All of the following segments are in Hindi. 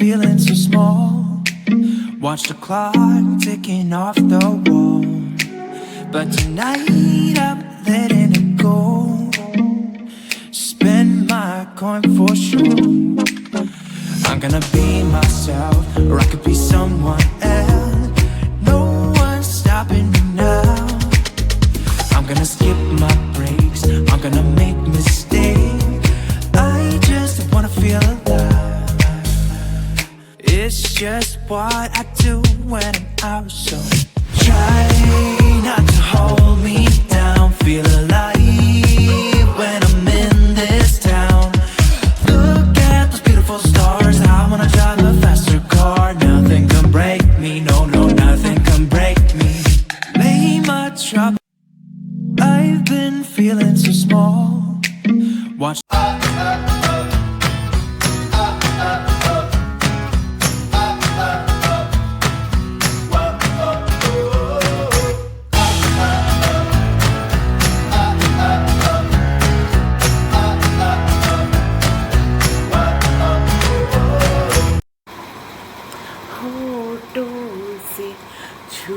feeling so small. Watch the clock ticking off the wall. But tonight I'm letting it go. Spend my coin for sure. I'm gonna be myself, or I could be someone else. No one's stopping me now. I'm gonna skip my breaks, I'm gonna make mistakes. I just wanna feel alive. It's just what I do when I'm out, so try not to hold me down. Feel alive when I'm in this town. Look at those beautiful stars. I wanna drive a faster car. Nothing can break me, no, no, nothing can break me. Lay my trouble. I've been feeling so small. Watch. होठों से छू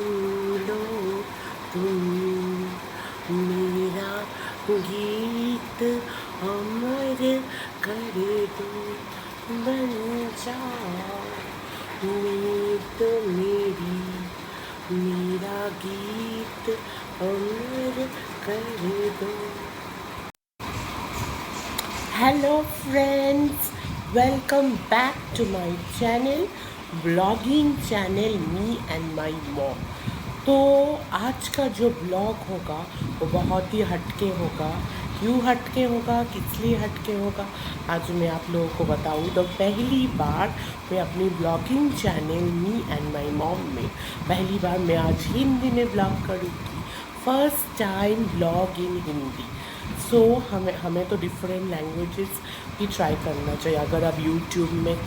लो तुम मेरा गीत अमर कर दो, बन जाओ मीत मेरी, मेरा गीत अमर कर दो। Hello friends, welcome back to my channel, blogging channel me and my mom. तो आज का जो ब्लॉग होगा वो बहुत ही हटके होगा। क्यों हटके होगा, किस लिए हटके होगा, आज मैं आप लोगों को बताऊँ। तो पहली बार मैं अपनी blogging channel me and my mom में पहली बार मैं आज हिंदी में ब्लॉग करूँगी। फर्स्ट टाइम ब्लॉग इन हिंदी। सो हमें तो डिफरेंट लैंग्वेजेस भी ट्राई करना चाहिए। अगर आप यूट्यूब में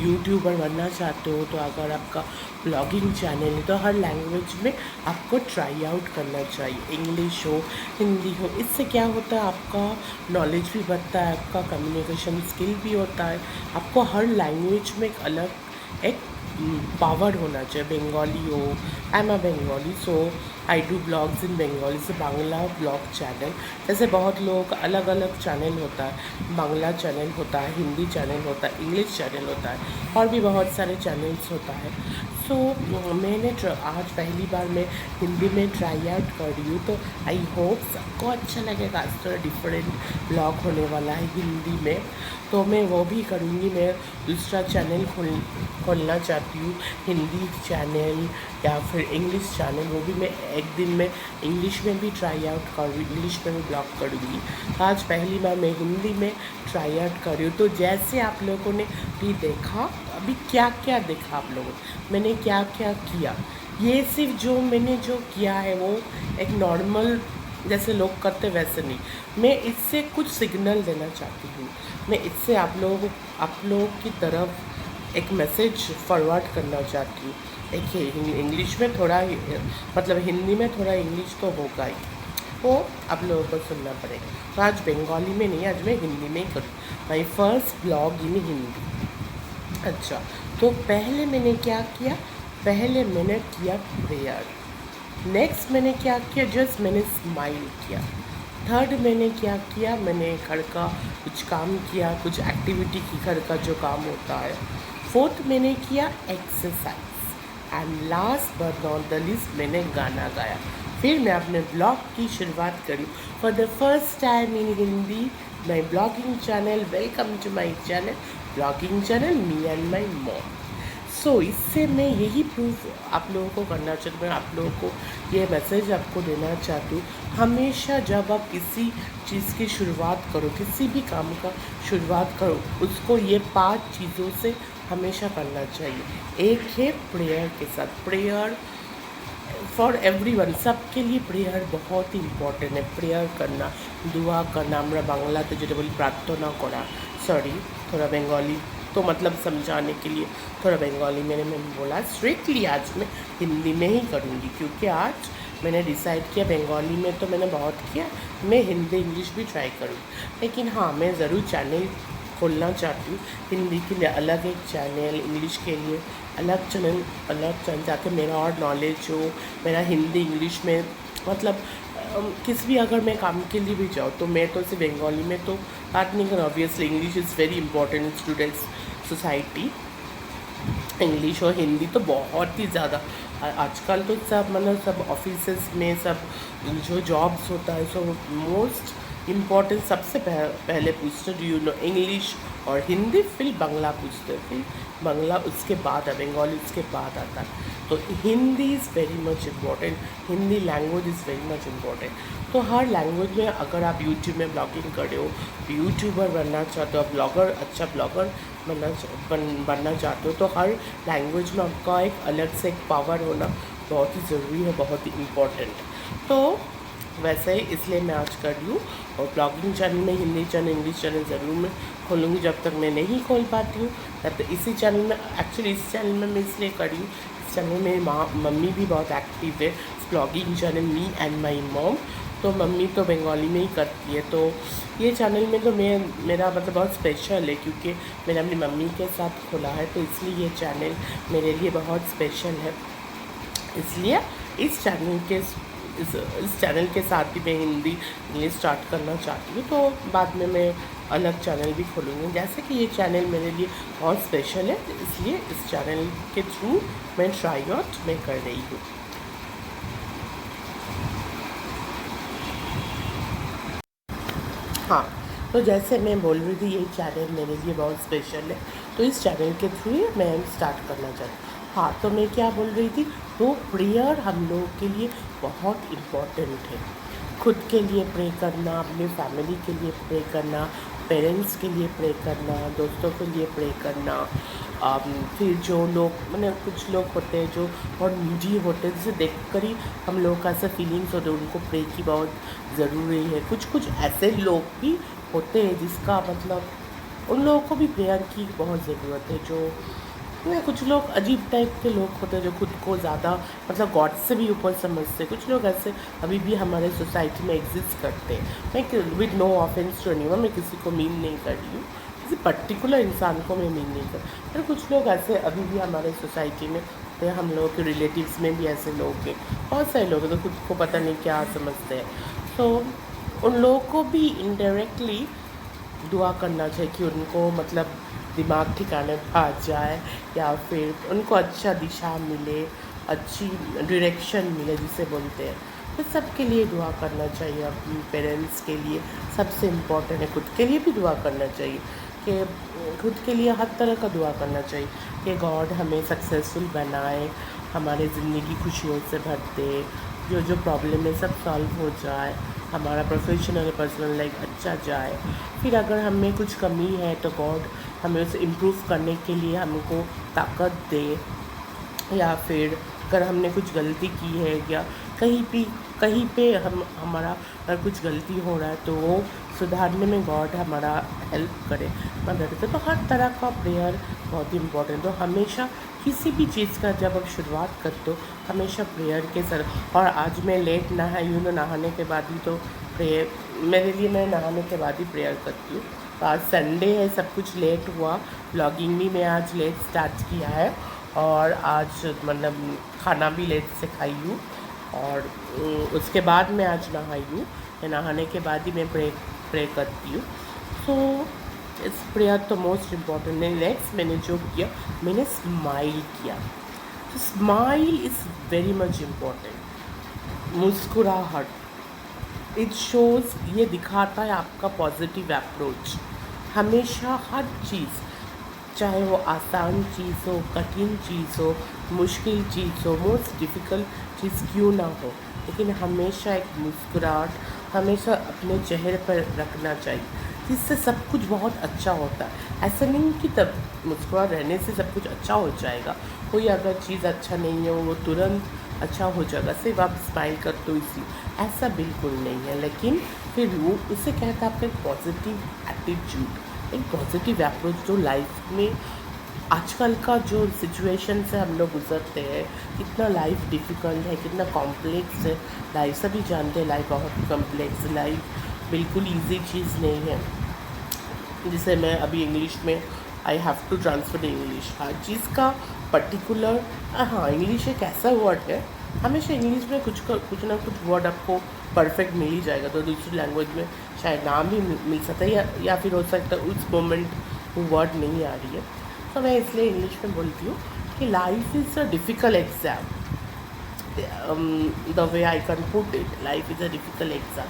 यूट्यूबर बनना चाहते हो, तो अगर आपका ब्लॉगिंग चैनल है तो हर लैंग्वेज में आपको ट्राई आउट करना चाहिए। इंग्लिश हो, हिंदी हो, इससे क्या होता है, आपका नॉलेज भी बढ़ता है, आपका कम्युनिकेशन स्किल भी होता है। आपको हर लैंग्वेज में एक अलग एक पावर होना चाहिए। बंगाली हो, I am a Bengali, so I do blogs in Bengali, से बांग्ला ब्लॉग चैनल। जैसे बहुत लोगों का अलग अलग चैनल होता है, बांग्ला चैनल होता है, हिंदी चैनल होता है, इंग्लिश चैनल होता है, और भी बहुत सारे चैनल्स होता है। सो मैंने आज पहली बार मैं हिंदी में ट्राई आउट कर रही हूँ, तो आई होप सबको अच्छा लगेगा। आज तो डिफरेंट ब्लॉग होने वाला है हिंदी में, तो मैं वो भी करूँगी। मैं दूसरा चैनल खोलना चाहती हूँ, हिंदी चैनल या फिर इंग्लिश चैनल। वो भी मैं एक दिन में इंग्लिश में भी ट्राई आउट करूँ, इंग्लिश में भी ब्लॉग करूँगी। आज पहली बार मैं हिंदी में ट्राई आउट कर रही हूँ। तो जैसे आप लोगों ने भी देखा, अभी क्या क्या देखा आप लोगों, मैंने क्या क्या किया, ये सिर्फ जो मैंने जो किया है वो एक नॉर्मल जैसे लोग करते वैसे नहीं। मैं इससे कुछ सिग्नल देना चाहती हूँ। मैं इससे आप लोगों की तरफ एक मैसेज फॉरवर्ड करना चाहती हूँ। एक इंग्लिश में थोड़ा, मतलब हिंदी में थोड़ा इंग्लिश तो होगा ही, वो आप लोगों को सुनना पड़ेगा। तो आज बंगाली में नहीं, आज मैं हिंदी में ही करूँ। माई फर्स्ट ब्लॉग इन हिंदी। अच्छा, तो पहले मैंने क्या किया, पहले मैंने किया प्रेयर। नेक्स्ट मैंने क्या किया, जस्ट मैंने स्माइल किया। थर्ड मैंने क्या किया, मैंने घर का कुछ काम किया, कुछ एक्टिविटी की, घर का जो काम होता है। फोर्थ मैंने किया exercise, and last but not the least मैंने गाना गाया। फिर मैं अपने ब्लॉग की शुरुआत करी for the first time in Hindi, my blogging channel. Welcome to my channel, blogging channel me and my mom. So इससे मैं यही प्रूफ आप लोगों को करना चाहती हूँ, मैं आप लोगों को ये मैसेज आपको देना चाहती हूँ। हमेशा जब आप किसी चीज़ की शुरुआत करो, किसी भी काम का शुरुआत करो, उसको ये 5 चीज़ों से हमेशा करना चाहिए। एक है प्रेयर के साथ, प्रेयर फॉर एवरीवन, सबके लिए प्रेयर बहुत ही इम्पोर्टेंट है। प्रेयर करना, दुआ करना, আমরা বাংলাতে যেটা বলি প্রার্থনা করা, सॉरी थोड़ा बंगाली तो मतलब समझाने के लिए थोड़ा बंगाली मैंने बोला। स्ट्रिक्टली आज मैं हिंदी में ही करूँगी, क्योंकि आज मैंने डिसाइड किया बंगाली में तो मैंने बहुत किया, मैं हिंदी इंग्लिश भी ट्राई करूँ। लेकिन हाँ, मैं ज़रूर चैनल खोलना चाहती हूँ। हिंदी के लिए अलग एक चैनल, इंग्लिश के लिए अलग चैनल ताकि मेरा और नॉलेज हो, मेरा हिंदी इंग्लिश में मतलब किसी भी अगर मैं काम के लिए भी जाऊँ तो मैं तो सिर्फ बंगाली में तो बात नहीं करूँ। Obviously English is very important in students society. English और हिंदी तो बहुत ही ज़्यादा आजकल तो सब मतलब सब ऑफिसेस में सब जो जॉब्स होता है सो मोस्ट इम्पॉर्टेंट सबसे पहले पूछते डू यू नो इंग्लिश और हिंदी, फिर बांग्ला पूछते हैं, फिर बांग्ला उसके बाद है, बंगाली उसके बाद आता है। तो Hindi is very much important, Hindi language is very much important. तो हर लैंग्वेज में अगर आप यूट्यूब में ब्लॉगिंग कर रहे हो, यूट्यूबर बनना चाहते हो, आप ब्लॉगर अच्छा ब्लॉगर बनना चाहते हो, तो हर लैंग्वेज में आपका एक अलग से एक पावर होना बहुत ही ज़रूरी है, बहुत ही इम्पोर्टेंट। तो वैसे ही इसलिए मैं आज कर रही हूँ। और ब्लॉगिंग चैनल में हिंदी चैनल, इंग्लिश चैनल ज़रूर मैं खोलूँगी। जब तक मैं नहीं खोल पाती हूँ तब तक इसी चैनल में, एक्चुअली इस चैनल में मैं इसलिए कर रही हूँ, इस चैनल में मेरी मम्मी भी बहुत एक्टिव है, blogging channel me and my mom. तो मम्मी तो बंगाली में ही करती है, तो ये चैनल में तो मेरा मतलब बहुत स्पेशल है क्योंकि मैंने अपनी मम्मी के साथ खोला है, तो इसलिए ये चैनल मेरे लिए बहुत स्पेशल है। इसलिए इस चैनल के साथ ही मैं हिंदी इंग्लिश स्टार्ट करना चाहती हूँ। तो बाद में मैं अलग चैनल भी खोलूँगी, जैसे कि ये चैनल मेरे लिए बहुत स्पेशल है, तो इसलिए इस चैनल के थ्रू मैं ट्राई आउट मैं कर रही हूँ। हाँ, तो जैसे मैं बोल रही थी ये चैनल मेरे लिए बहुत स्पेशल है, तो इस चैनल के थ्रू ही मैं स्टार्ट करना चाहती हूँ। हाँ, तो मैं क्या बोल रही थी, तो प्रेयर हम लोगों के लिए बहुत इम्पोर्टेंट है। खुद के लिए प्रे करना, अपने फैमिली के लिए प्रे करना, पेरेंट्स के लिए प्रे करना, दोस्तों के लिए प्रे करना। फिर जो लोग मतलब कुछ लोग होते हैं जो बहुत नीडी होते हैं, जिसे देख कर ही हम लोग का ऐसा फीलिंग्स होते हैं, उनको प्रे की बहुत ज़रूरी है। कुछ ऐसे लोग भी होते हैं जिसका मतलब उन लोगों को भी प्रेयर की बहुत ज़रूरत है। जो कुछ लोग अजीब टाइप के लोग होते हैं जो खुद को ज़्यादा मतलब गॉड से भी ऊपर समझते हैं। कुछ लोग ऐसे अभी भी हमारे सोसाइटी में एग्जिस्ट करते हैं। मैं with no offence to anyone, मैं किसी को मीन नहीं कर रही हूँ, किसी पर्टिकुलर इंसान को मैं मीन नहीं कर, पर कुछ लोग ऐसे अभी भी हमारे सोसाइटी में होते हैं। हम लोगों के रिलेटिव्स में भी ऐसे लोग हैं, बहुत सारे लोग हैं तो खुद को पता नहीं क्या समझते हैं। तो उन लोगों को भी इनडायरेक्टली दुआ करना चाहिए कि उनको मतलब दिमाग ठिकाने आ जाए, या फिर उनको अच्छा दिशा मिले, अच्छी डायरेक्शन मिले जिसे बोलते हैं। तो सबके लिए दुआ करना चाहिए, अपने पेरेंट्स के लिए सबसे इम्पोर्टेंट है। खुद के लिए भी दुआ करना चाहिए कि खुद के लिए हर तरह का दुआ करना चाहिए कि गॉड हमें सक्सेसफुल बनाए, हमारे ज़िंदगी खुशियों से भर दे, जो प्रॉब्लम है सब सॉल्व हो जाए, हमारा प्रोफेशनल पर्सनल लाइफ अच्छा जाए। फिर अगर हमें कुछ कमी है तो गॉड हमें उसे इम्प्रूव करने के लिए हमको ताकत दे, या फिर अगर हमने कुछ गलती की है या कहीं पे हमारा अगर कुछ गलती हो रहा है तो वो सुधारने में गॉड हमारा हेल्प करे, मदद करे। तो हर तरह का प्रेयर बहुत इम्पोर्टेंट। तो हमेशा किसी भी चीज़ का जब आप शुरुआत करते हो हमेशा प्रेयर के सर। और आज मैं लेट नहाई हूँ, नहाने के बाद ही तो प्रेयर मेरे लिए, मैं नहाने के बाद ही प्रेयर करती हूँ। तो आज संडे है, सब कुछ लेट हुआ, ब्लॉगिंग भी मैं आज लेट स्टार्ट किया है, और आज मतलब खाना भी लेट से खाई हूँ, और उसके बाद मैं आज नहाई हूँ। नहाने के बाद ही मैं प्रे करती हूँ। सो इस प्रेयर तो मोस्ट इम्पॉर्टेंट है। नेक्स्ट मैंने जो किया, मैंने स्माइल किया। तो smile is very much important. मुस्कुराहट इट शोज़, ये दिखाता है आपका पॉजिटिव अप्रोच। हमेशा हर चीज़, चाहे वो आसान चीज़ हो, कठिन चीज़ हो, मुश्किल चीज़ हो, मोस्ट डिफ़िकल्ट चीज़ क्यों ना हो, लेकिन हमेशा एक मुस्कुराहट हमेशा अपने चेहरे पर रखना चाहिए, जिससे सब कुछ बहुत अच्छा होता है। ऐसा नहीं कि तब मुस्कुरा रहने से सब कुछ अच्छा हो जाएगा। कोई अगर चीज़ अच्छा नहीं है वो तुरंत अच्छा हो जाएगा सिर्फ आप स्माइल कर तो इसी, ऐसा बिल्कुल नहीं है। लेकिन फिर वो उसे कहता है आपका एक पॉजिटिव एटीट्यूड, एक पॉजिटिव अप्रोच। जो लाइफ में आजकल का जो सिचुएशन से हम लोग गुजरते हैं, कितना लाइफ डिफ़िकल्ट है, कितना कॉम्प्लेक्स है लाइफ। सभी जानते हैं लाइफ बहुत कॉम्प्लेक्स, लाइफ बिल्कुल ईजी चीज़ नहीं है। जिसे मैं अभी इंग्लिश में I have to transfer English. हर चीज़ का पर्टिकुलर, हाँ इंग्लिश एक ऐसा वर्ड है, हमेशा इंग्लिश में कुछ ना कुछ वर्ड आपको परफेक्ट मिल ही जाएगा, तो दूसरी लैंग्वेज में शायद नाम ही मिल सकता है, या फिर हो सकता है उस मोमेंट वो वर्ड नहीं आ रही है। तो मैं इसलिए इंग्लिश में बोलती हूँ कि life is a difficult exam, the way I can put it, life is a difficult exam.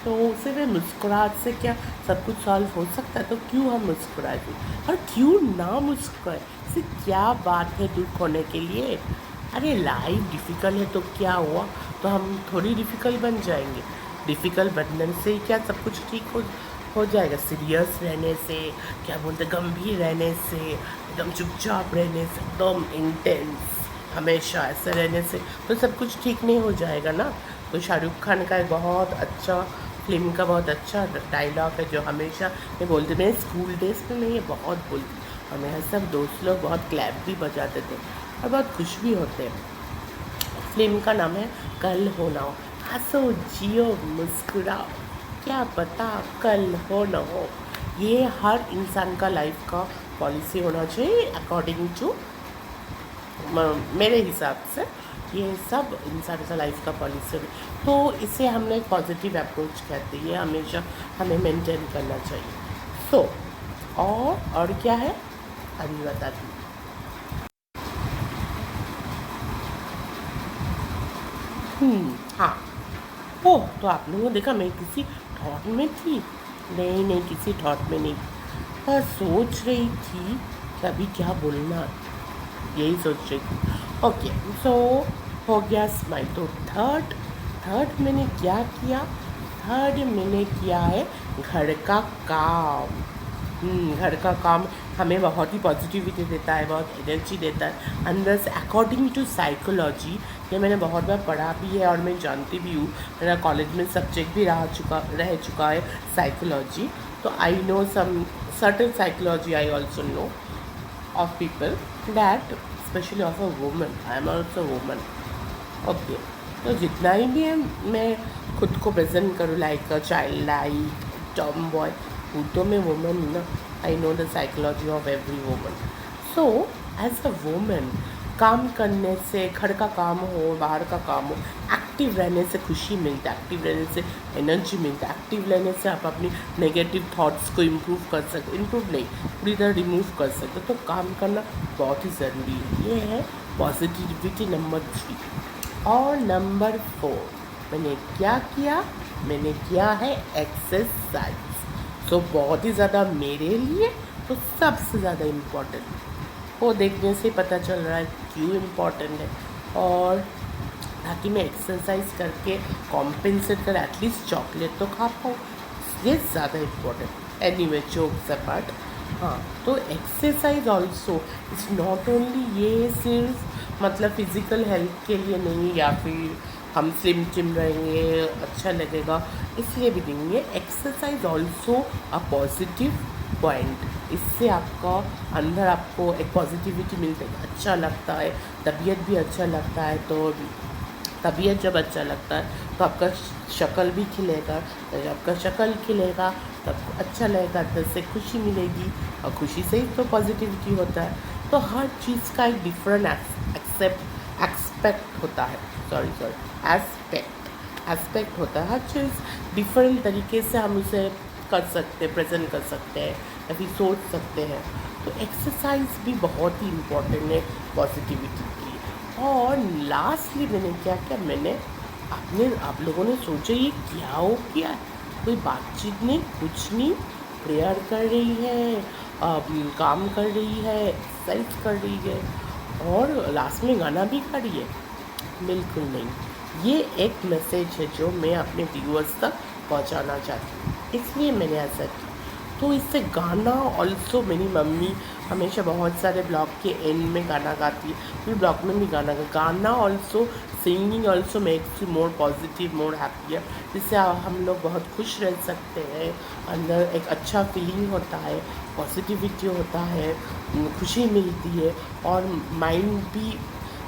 तो सिर्फ मुस्कुराहट से क्या सब कुछ सॉल्व हो सकता है? तो क्यों हम मुस्कुराए और क्यों ना मुस्कुराए? इससे क्या बात है दुख होने के लिए? अरे लाइफ डिफ़िकल्ट है तो क्या हुआ, तो हम थोड़ी डिफ़िकल्ट बन जाएंगे? डिफ़िकल्ट बनने से ही क्या सब कुछ ठीक हो जाएगा? सीरियस रहने से, क्या बोलते, गंभीर रहने से, एकदम चुपचाप रहने से, एकदम इंटेंस हमेशा ऐसे रहने से तो सब कुछ ठीक नहीं हो जाएगा ना। तो शाहरुख खान का एक बहुत अच्छा फिल्म का बहुत अच्छा डायलॉग है जो हमेशा मैं बोलती, मैं स्कूल डेज में मैं ये बहुत बोलती, और मेरे सब दोस्त लोग बहुत क्लैप भी बजाते थे और बहुत खुश भी होते हैं। फिल्म का नाम है कल हो ना हो। हंसो, जियो, मुस्कुराओ, क्या पता कल हो ना हो। ये हर इंसान का लाइफ का पॉलिसी होना चाहिए अकॉर्डिंग टू मेरे हिसाब से। ये सब इंसान का लाइफ का पॉलिसी है, तो इसे हमने एक पॉजिटिव अप्रोच कहते हैं, ये हमेशा हमें मेंटेन करना चाहिए। सो और क्या है अभी बताती हूँ। हाँ, ओह तो आप लोगों ने देखा मैं किसी थॉट में थी? नहीं नहीं, किसी थॉट में नहीं, बस सोच रही थी कि अभी क्या बोलना है, यही सोच रही थी। ओके, सो हो गया स्माइल। तो थर्ड थर्ड मैंने क्या किया? थर्ड मैंने किया है घर का काम। घर का काम हमें बहुत ही पॉजिटिविटी देता है, बहुत एनर्जी देता है अंदर से, अकॉर्डिंग टू साइकोलॉजी। ये मैंने बहुत बार पढ़ा भी है और मैं जानती भी हूँ, मेरा कॉलेज में सब्जेक्ट भी रह चुका है साइकोलॉजी। तो I know some certain psychology, I also know of people that especially of a woman, I am also woman. Okay, तो जितना ही भी मैं खुद को प्रेजेंट करूँ like a child like tomboy, वो तो मैं वुमन हूँ ना। I know the psychology of every woman. So as a woman काम करने से, घर का काम हो बाहर का काम हो, एक्टिव रहने से खुशी मिलती है, एक्टिव रहने से एनर्जी मिलती है, एक्टिव रहने से आप अपनी नेगेटिव थॉट्स को इम्प्रूव कर सकते, इम्प्रूव नहीं पूरी तरह रिमूव कर सकते। तो काम करना बहुत ही ज़रूरी है। ये है पॉजिटिविटी नंबर 3। और नंबर 4 मैंने क्या किया? मैंने किया है एक्सरसाइज। सो बहुत ही ज़्यादा मेरे लिए तो सबसे ज़्यादा इम्पॉर्टेंट, वो देखने से पता चल रहा है क्यों इम्पॉर्टेंट है। और ताकि मैं एक्सरसाइज करके कॉम्पेंसेट कर एटलीस्ट चॉकलेट तो खा पाऊँ, ये ज़्यादा इम्पोर्टेंट। एनीवे जोक्स अपार्ट, हाँ तो exercise also it's not only, ये सिर्फ मतलब फिज़िकल हेल्थ के लिए नहीं, या फिर हम स्लिम चिम रहेंगे अच्छा लगेगा इसलिए भी नहीं है। Exercise also a positive point, इससे आपका अंदर आपको एक पॉजिटिविटी मिलती है, अच्छा लगता है, तबीयत भी अच्छा लगता है। तो तबीयत जब अच्छा लगता है तो आपका शक्ल भी खिलेगा, जब आपका शक्ल खिलेगा तब अच्छा लगेगा, अंदर से खुशी मिलेगी, और खुशी से ही तो पॉजिटिविटी होता है। तो हर चीज़ का एक डिफरेंट एक्सपेक्ट होता है, एस्पेक्ट होता है। हर चीज़ डिफरेंट तरीके से हम उसे कर सकते हैं, प्रेजेंट कर सकते हैं या फिर सोच सकते हैं। तो एक्सरसाइज भी बहुत ही इम्पोर्टेंट है पॉजिटिविटी के लिए। और लास्टली मैंने क्या किया? मैंने आप लोगों ने सोचा ये क्या हो गया? कोई बातचीत नहीं, कुछ नहीं, प्रेयर कर रही है, काम कर रही है, एक्सरसाइज कर रही है और लास्ट में गाना भी गा रही है? बिल्कुल नहीं। ये एक मैसेज है जो मैं अपने व्यूअर्स तक पहुंचाना चाहती हूँ, इसलिए मैंने ऐसा किया। तो इससे गाना ऑल्सो, मेरी मम्मी हमेशा बहुत सारे ब्लॉग के एंड में गाना गाती है, फिर ब्लॉग में भी गाना also, singing also makes you more positive, more happier, जिससे हम लोग बहुत खुश रह सकते हैं, अंदर एक अच्छा फीलिंग होता है, पॉजिटिविटी होता है, खुशी मिलती है, और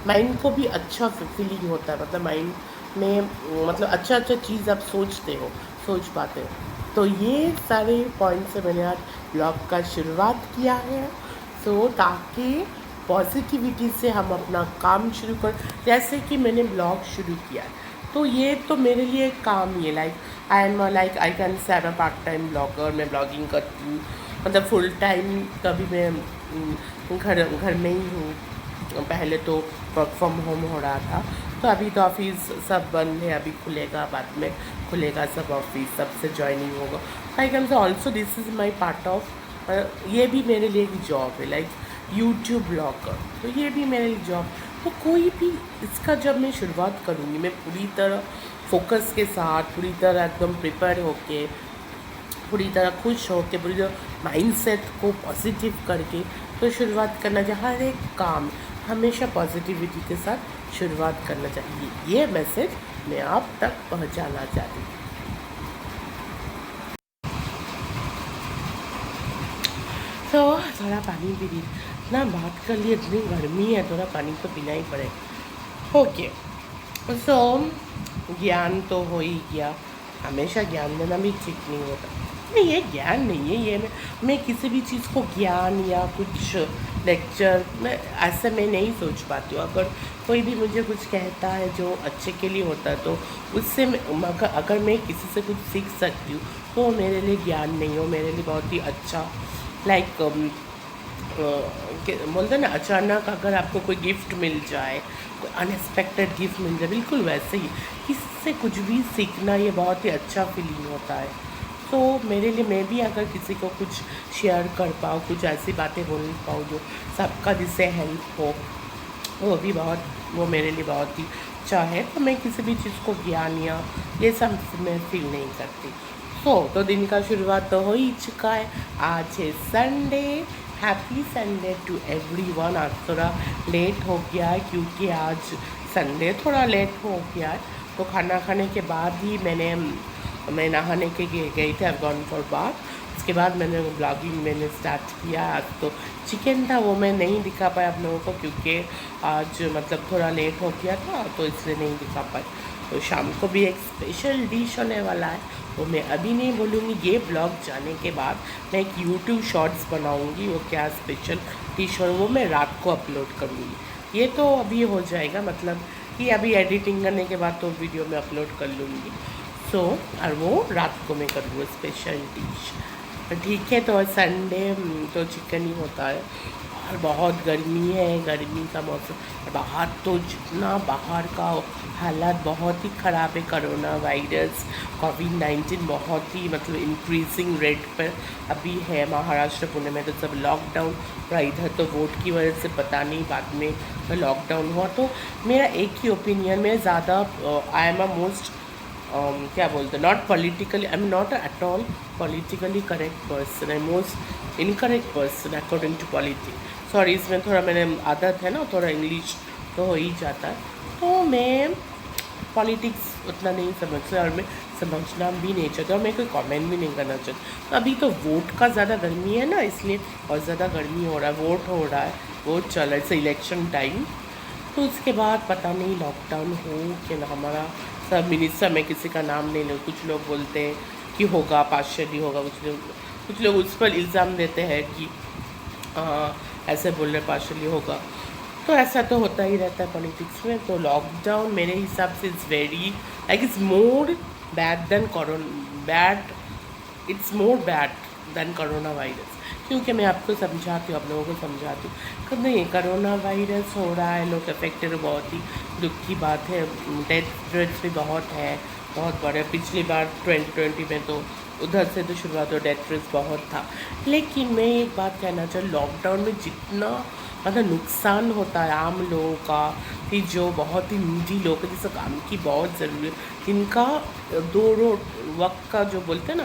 माइंड को भी अच्छा फीलिंग होता है, मतलब माइंड में मतलब अच्छा चीज़ आप सोचते हो, सोच पाते हो। तो ये सारे पॉइंट से मैंने आज ब्लॉग का शुरुआत किया है। तो ताकि पॉजिटिविटी से हम अपना काम शुरू कर, जैसे कि मैंने ब्लॉग शुरू किया है, तो ये तो मेरे लिए एक काम ही है। I can say I am part time blogger, मैं ब्लॉगिंग करती हूँ, मतलब फुल टाइम कभी मैं घर में ही हूँ। पहले तो वर्क फ्रॉम होम हो रहा था, तो अभी तो ऑफिस सब बंद है, अभी खुलेगा, बाद में खुलेगा सब ऑफिस, सबसे ज्वाइनिंग होगा। I can say also this is my part of, ये भी मेरे लिए एक जॉब है, लाइक यूट्यूब ब्लॉगर, तो ये भी मेरे लिए जॉब। तो कोई भी इसका जब मैं शुरुआत करूँगी, मैं पूरी तरह फोकस के साथ, पूरी तरह एकदम प्रिपेयर होके, पूरी तरह खुश होके, पूरी तरह माइंडसेट को पॉजिटिव करके तो शुरुआत करना चाहिए। हर एक काम हमेशा पॉजिटिविटी के साथ शुरुआत करना चाहिए। ये मैसेज मैं आप तक पहुंचाना चाहती हूँ। तो थोड़ा पानी पी ली ना, बात कर लिए, इतनी गर्मी है, थोड़ा पानी तो पीना ही पड़ेगा। ओके, सो ज्ञान तो हो ही गया, हमेशा ज्ञान देना भी ठीक नहीं होता। नहीं, ये ज्ञान नहीं है, ये मैं किसी भी चीज़ को ज्ञान या कुछ लेक्चर मैं ऐसे मैं नहीं सोच पाती हूँ। अगर कोई भी मुझे कुछ कहता है जो अच्छे के लिए होता है, तो उससे अगर मैं किसी से कुछ सीख सकती हूँ, तो वो मेरे लिए ज्ञान नहीं हो, मेरे लिए बहुत ही अच्छा, लाइक बोलते ना, अचानक अगर आपको कोई गिफ्ट मिल जाए, कोई अनएक्सपेक्टेड गिफ्ट मिल जाए, बिल्कुल वैसे ही किससे कुछ भी सीखना, ये बहुत ही अच्छा फीलिंग होता है। तो मेरे लिए, मैं भी अगर किसी को कुछ शेयर कर पाऊँ, कुछ ऐसी बातें बोल पाऊँ जो सबका जिससे हेल्प हो, वो मेरे लिए बहुत ही अच्छा है। तो मैं किसी भी चीज़ को ज्ञान या ये सब मैं फील नहीं करती। तो दिन का शुरुआत तो हो ही चुका है। आज है Sunday, happy Sunday to everyone. आज थोड़ा लेट हो गया है क्योंकि आज संडे थोड़ा लेट हो गया है। तो खाना खाने के बाद ही मैं नहाने के गई थी, आई गॉन फॉर बाथ। उसके बाद मैंने ब्लॉगिंग स्टार्ट किया। आज तो चिकन था, वो मैं नहीं दिखा पाया आप लोगों को क्योंकि आज मतलब थोड़ा लेट हो गया था, तो इसलिए नहीं दिखा पाई। तो शाम को भी एक स्पेशल डिश होने वाला है, वो मैं अभी नहीं बोलूँगी। ये ब्लॉग जाने के बाद मैं एक यूट्यूब शॉर्ट्स बनाऊँगी, वो क्या स्पेशल डिश हो वो मैं रात को अपलोड करूँगी। ये तो अभी हो जाएगा, मतलब कि अभी एडिटिंग करने के बाद तो वीडियो में अपलोड कर लूँगी। और वो रात को मैं करूँगी स्पेशल डिश। ठीक है, तो संडे तो चिकन ही होता है। और बहुत गर्मी है, गर्मी का मौसम, बाहर तो जितना बाहर का हालात बहुत ही ख़राब है। कोरोना वायरस, कोविड-19 बहुत ही मतलब इंक्रीजिंग रेट पर अभी है। महाराष्ट्र, पुणे में तो सब लॉकडाउन, और इधर तो वोट की वजह से पता नहीं बाद में तो लॉकडाउन हुआ। तो मेरा एक ही ओपिनियन में, ज़्यादा आई एम अ मोस्ट क्या बोलते हैं, not politically, I am not at all politically correct person, I most incorrect person according to politics. Sorry, इसमें थोड़ा मैंने आदत है ना, थोड़ा इंग्लिश तो हो ही जाता है। तो मैं पॉलिटिक्स उतना नहीं समझता और मैं समझना भी नहीं चाहता और मैं कोई कमेंट भी नहीं करना चाहता। तो अभी तो वोट का ज़्यादा गर्मी है ना, इसलिए बहुत ज़्यादा गर्मी हो रहा है, वोट हो रहा है, वोट चल रहा है, इट्स इलेक्शन टाइम। तो उसके बाद पता नहीं लॉकडाउन हो कि ना, हमारा सब मिनिस्टर, में किसी का नाम नहीं लूँ, कुछ लोग बोलते हैं कि होगा, पार्शियली होगा, कुछ लोग उस पर इल्ज़ाम देते हैं कि ऐसे बोल रहे पार्शियली होगा। तो ऐसा तो होता ही रहता है पॉलिटिक्स में। तो लॉकडाउन मेरे हिसाब से is very it's more bad than it's more bad than corona virus. क्योंकि मैं आपको समझाती हूँ, आप लोगों को समझाती हूँ कि नहीं, कोरोना वायरस हो रहा है, लोग अफेक्टेड, बहुत ही दुख की बात है। डेथ रेट्स भी बहुत है, बहुत बड़े। पिछली बार 2020 में तो उधर से तो शुरुआत हो, डेथ रेट्स बहुत था। लेकिन मैं एक बात कहना चाहूँ, लॉकडाउन में जितना मतलब नुकसान होता है आम लोगों का, फिर जो बहुत ही नीडी लोग हैं जिसको काम की बहुत ज़रूरी है, जिनका वक्त का जो बोलते हैं ना,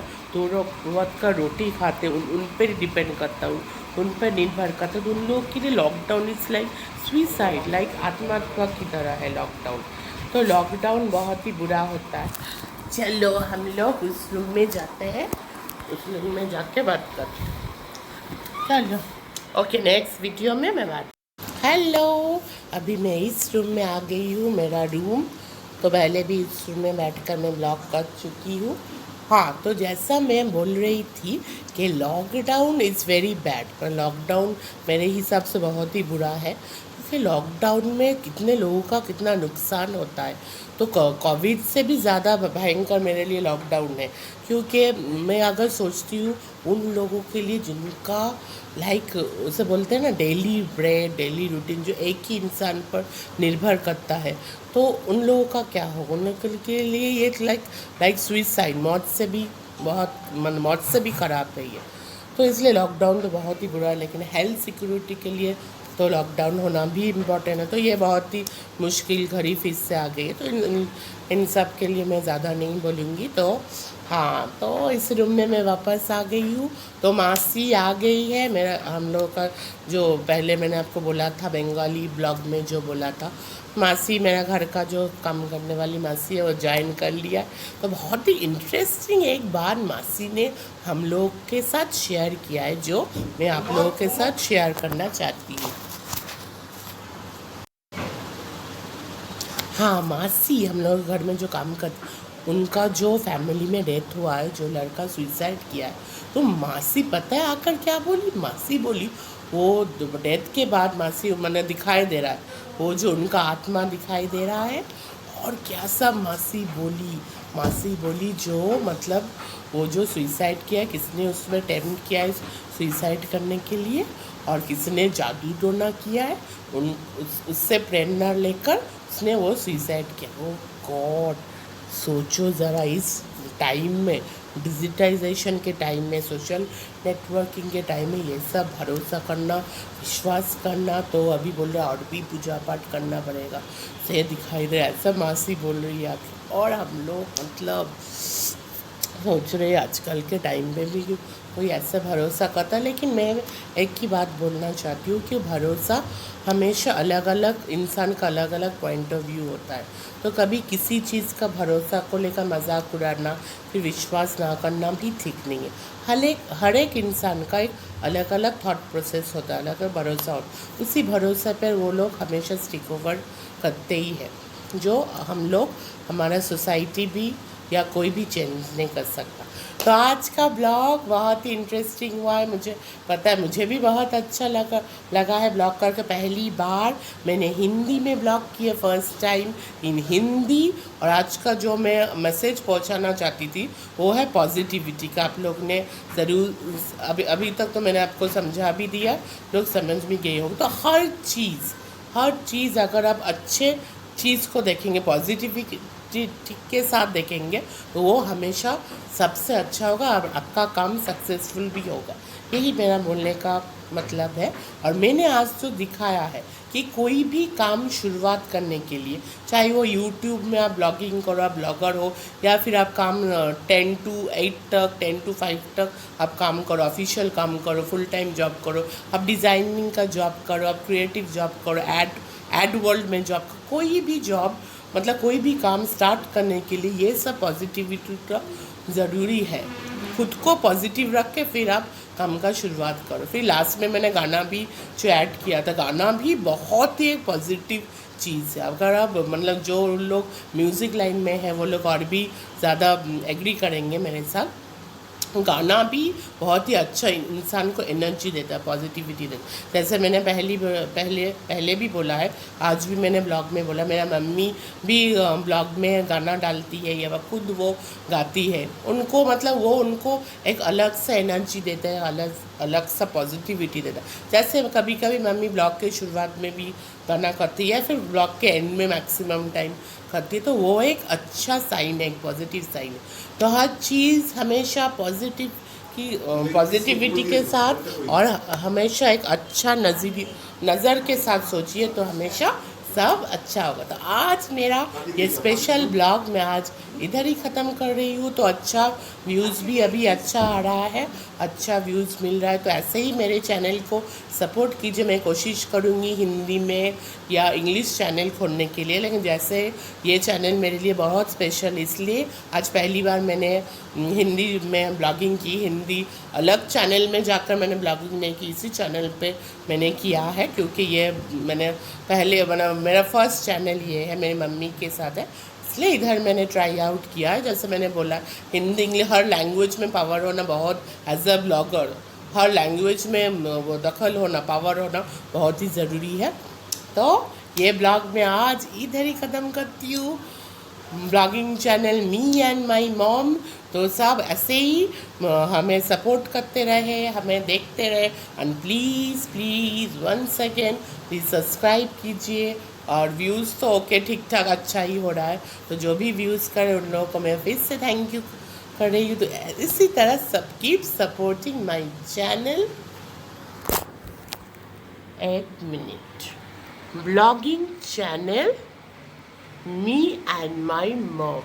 वक्त का रोटी खाते हैं, उन पर डिपेंड करता हूँ, उन पर निर्भर करता है। तो उन लोगों के लिए lockdown is like suicide, like आत्महत्या की तरह है लॉकडाउन। तो लॉकडाउन बहुत ही बुरा होता है। चलो हम लोग उस रूम में जाते हैं, उस रूम में जाके बात करते हैं। चलो, ओके, नेक्स्ट वीडियो में मैं बात। हेलो, अभी मैं इस रूम में आ गई हूँ, मेरा रूम। तो पहले भी इस रूम में बैठकर मैं ब्लॉग कर चुकी हूँ। हाँ, तो जैसा मैं बोल रही थी कि lockdown is very bad. Lockdown मेरे हिसाब से बहुत ही बुरा है, क्योंकि लॉकडाउन में कितने लोगों का कितना नुकसान होता है। तो कोविड से भी ज़्यादा भयंकर मेरे लिए लॉकडाउन है, क्योंकि मैं अगर सोचती हूँ उन लोगों के लिए जिनका लाइक उसे बोलते हैं ना डेली ब्रेड, डेली रूटीन, जो एक ही इंसान पर निर्भर करता है, तो उन लोगों का क्या होगा? उन लोगों के लिए ये लाइक सुइसाइड, मौत से भी मौत से भी ख़राब है ये। तो इसलिए लॉकडाउन तो बहुत ही बुरा है, लेकिन हेल्थ सिक्योरिटी के लिए तो लॉकडाउन होना भी इम्पोर्टेंट है। तो ये बहुत ही मुश्किल घड़ी फिर से आ गई है, तो इन सब के लिए मैं ज़्यादा नहीं बोलूँगी। तो हाँ, तो इस रूम में मैं वापस आ गई हूँ। तो मासी आ गई है। मेरा हम लोग का जो पहले मैंने आपको बोला था बंगाली ब्लॉग में जो बोला था, मासी मेरा घर का जो काम करने वाली मासी है वो ज्वाइन कर लिया। तो बहुत ही इंटरेस्टिंग एक बात मासी ने हम लोग के साथ शेयर किया है, जो मैं आप लोगों के साथ शेयर करना चाहती हूँ। हाँ, मासी हम लोग घर में जो काम कर, उनका जो फैमिली में डेथ हुआ है, जो लड़का सुइसाइड किया है, तो मासी पता है आकर क्या बोली? मासी बोली वो डेथ के बाद मासी मैंने दिखाई दे रहा है, वो जो उनका आत्मा दिखाई दे रहा है। और क्या सब मासी बोली? मासी बोली जो मतलब वो जो सुइसाइड किया है, किसने उसमें अटेम्प्ट किया है सुइसाइड करने के लिए, और किसने जादू टोना किया है, उससे प्रेरणा लेकर उसने वो सुइसाइड किया। ओ गॉड, सोचो ज़रा, इस टाइम में, डिजिटाइजेशन के टाइम में, सोशल नेटवर्किंग के टाइम में ये सब भरोसा करना, विश्वास करना, तो अभी बोल रहा और भी पूजा पाठ करना पड़ेगा। से दिखाई दे ऐसा मासी बोल रही है आप। और हम लोग मतलब सोच रहे आजकल के टाइम पे भी कोई ऐसा भरोसा करता है। लेकिन मैं एक ही बात बोलना चाहती हूँ कि भरोसा हमेशा अलग अलग इंसान का अलग अलग पॉइंट ऑफ व्यू होता है। तो कभी किसी चीज़ का भरोसा को लेकर मजाक उड़ाना, फिर विश्वास ना करना भी ठीक नहीं है। हर एक इंसान का एक अलग अलग थॉट प्रोसेस होता है, अलग अलग भरोसा होता है। उसी भरोसे पर वो लोग हमेशा स्टिक ओवर करते ही है, जो हम लोग, हमारा सोसाइटी भी या कोई भी चेंज नहीं कर सकता। तो आज का ब्लॉग बहुत ही इंटरेस्टिंग हुआ है, मुझे पता है, मुझे भी बहुत अच्छा लगा है ब्लॉग करके। पहली बार मैंने हिंदी में ब्लॉग किया, फर्स्ट टाइम इन हिंदी। और आज का जो मैं मैसेज पहुंचाना चाहती थी वो है पॉजिटिविटी का। आप लोग ने ज़रूर अभी तक तो मैंने आपको समझा भी दिया, लोग समझ भी गए होंगे। तो हर चीज़ अगर आप अच्छे चीज़ को देखेंगे, पॉजिटिविटी के साथ देखेंगे, तो वो हमेशा सबसे अच्छा होगा और आपका काम सक्सेसफुल भी होगा। यही मेरा बोलने का मतलब है। और मैंने आज तो दिखाया है कि कोई भी काम शुरुआत करने के लिए, चाहे वो यूट्यूब में आप ब्लॉगिंग करो, आप ब्लॉगर हो, या फिर आप काम 10 to 8 तक, 10 to 5 तक आप काम करो, ऑफिशियल काम करो, फुल टाइम जॉब करो, आप डिज़ाइनिंग का जॉब करो, आप क्रिएटिव जॉब करो, एड वर्ल्ड में जॉब करो, कोई भी जॉब मतलब कोई भी काम स्टार्ट करने के लिए ये सब पॉजिटिविटी का ज़रूरी है। खुद को पॉजिटिव रख के फिर आप काम का शुरुआत करो। फिर लास्ट में मैंने गाना भी जो ऐड किया था, गाना भी बहुत ही एक पॉजिटिव चीज़ है। अगर आप मतलब जो लोग म्यूज़िक लाइन में है वो लोग और भी ज़्यादा एग्री करेंगे मेरे साथ। गाना भी बहुत ही अच्छा इंसान को एनर्जी देता है, पॉजिटिविटी देता है। जैसे मैंने पहले भी बोला है, आज भी मैंने ब्लॉग में बोला, मेरा मम्मी भी ब्लॉग में गाना डालती है या वह खुद वो गाती है। उनको मतलब वो उनको एक अलग सा एनर्जी देता है, अलग सा पॉजिटिविटी देता है। जैसे कभी कभी मम्मी ब्लॉग के शुरुआत में भी गाना करती है, फिर ब्लॉग के एंड में मैक्सिमम टाइम करती है, तो वो एक अच्छा साइन है, एक पॉजिटिव साइन है। तो हर चीज़ हमेशा पॉजिटिविटी के साथ और हमेशा एक अच्छा नज़र के साथ सोचिए, तो हमेशा सब अच्छा होगा। तो आज मेरा ये स्पेशल ब्लॉग मैं आज इधर ही ख़त्म कर रही हूँ। तो अच्छा व्यूज़ भी अभी अच्छा आ रहा है, अच्छा व्यूज़ मिल रहा है। तो ऐसे ही मेरे चैनल को सपोर्ट कीजिए। मैं कोशिश करूँगी हिंदी में या इंग्लिश चैनल खोलने के लिए, लेकिन जैसे ये चैनल मेरे लिए बहुत स्पेशल, इसलिए आज पहली बार मैंने हिंदी में ब्लॉगिंग की। हिंदी अलग चैनल में जाकर मैंने ब्लॉगिंग नहीं की, इसी चैनल पे मैंने किया है, क्योंकि ये मैंने पहले मेरा फर्स्ट चैनल ये है, मेरी मम्मी के साथ है। इसलिए इधर मैंने ट्राई आउट किया है। जैसे मैंने बोला, हिंदी इंग्लिश हर लैंग्वेज में पावर होना बहुत, एज अ ब्लॉगर हर लैंग्वेज में वो दखल होना, पावर होना बहुत ही ज़रूरी है। तो ये ब्लॉग मैं आज इधर ही ख़त्म करती हूँ। Blogging channel me and my mom, तो सब ऐसे ही हमें सपोर्ट करते रहे, हमें देखते रहे। And please please once again please subscribe कीजिए। और व्यूज़ तो ओके, ठीक ठाक अच्छा ही हो रहा है, तो जो भी व्यूज़ करे उन लोगों को मैं फिर से थैंक यू कर रही हूँ। तो इसी तरह सब कीप सपोर्टिंग माई चैनल। एक minute, blogging channel me and my mom.